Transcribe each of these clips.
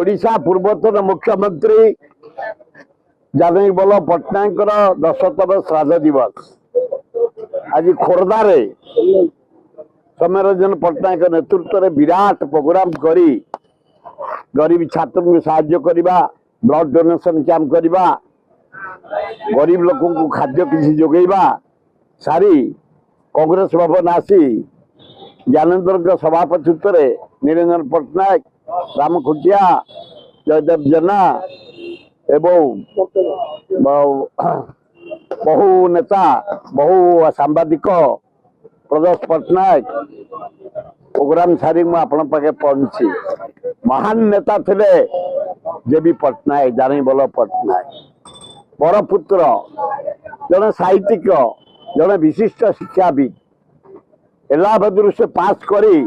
ओडिशा पूर्वतन मुख्यमंत्री जानकी वल्लभ पट्टनायक 10तम श्राद्ध दिवस आज खोर्धारे सौम्यरंजन पट्टनायक नेतृत्व में विराट प्रोग्राम करी गरीब छात्र को साहाय्य करवा ब्लड डोनेशन कैंप करवा गरीब लोक को खाद्य किसी जोगेबा सारी कांग्रेस भवन आसी ज्ञानेन्द्र सभापतित्व में निरंजन पट्टनायक राम खुटिया जयदेव जेना एवं बहु नेता बहु सांबादिक प्रदोष पट्टनायक प्रोग्राम सारी मुझे पहुंची महान नेता थे जेबी पट्टनायक जानकी वल्लभ पट्टनायक बरपुत्र जड़े साहित्यिक जड़े विशिष्ट शिक्षाविद इलाहाबाद से पास करी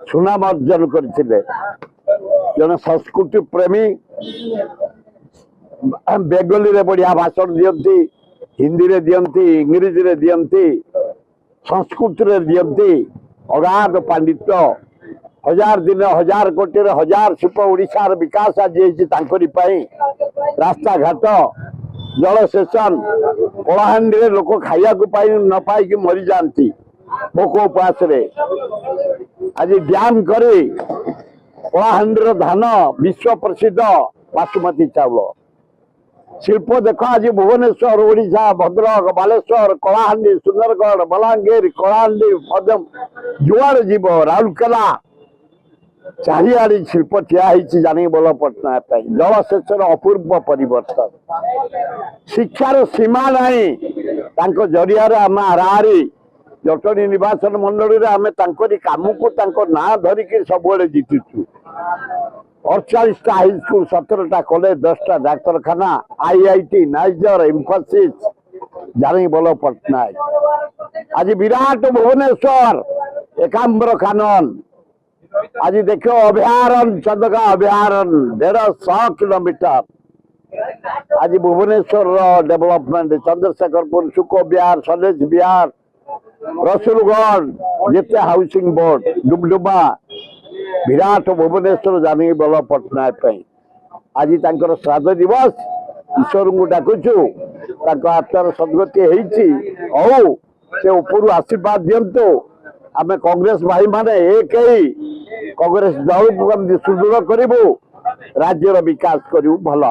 सुनाम अर्जन करते जड़े संस्कृति प्रेमी बेंगली रे बढ़िया भाषण दियंती हिंदी रे दियंती इंग्लिश रे दियंती संस्कृत रे दियंती अगाध पांडित्य हजार दिन हजार कोटी हजार शिल्प ओडिशार विकास आज रास्ता घाट जल सेशन कलाहांडी लोक खाया न पाई मरी जाती भोक उपवास आज डैम करी कलाहांडी धान विश्व प्रसिद्ध बासुमती चावल शिल्प देख आज भुवनेश्वर ओडिशा भद्रक बालेश्वर कलाहांडी सुंदरगढ़ बलांगीर कलाहांडी जुआड़ जीव राउरकेला चारिआड़ी शिल्प ठिया जानकी वल्लभ पट्टनायक जलसेचन अपूर्व परिवर्तन शिक्षार सीमा नहीं जरिया आम हाराहारी जटणी निर्वाचन मंडली में आम कम को ना धरिकी सब जीतुचु 48टा हाईस्कल 17टा कॉलेज 10टा डाक्तरखाना आईआईटी नाइजर इंफोसिस जानकी वल्लभ पट्टनायक आज विराट भुवनेश्वर एकाम्र खानन आज देखो अभयारण्य चंदका अभयारण्य 150 किलोमीटर आज भुवनेश्वर डेवलपमेंट चंद्रशेखरपुर सुको बिहार सलेज बिहार रसुलगढ़ जिते हाउसिंग बोर्ड डुबडुबा विराट भुवनेश्वर जानकी वल्लभ पट्टनायक आज तांकर श्राद्ध दिवस ईश्वर को डाकुचु आत्मार सदगति हो से ऊपर आशीर्वाद दिंतु आम कांग्रेस भाई माने एक ही कांग्रेस दल को सुदृढ़ करूँ राज्यर विकास करूँ भल।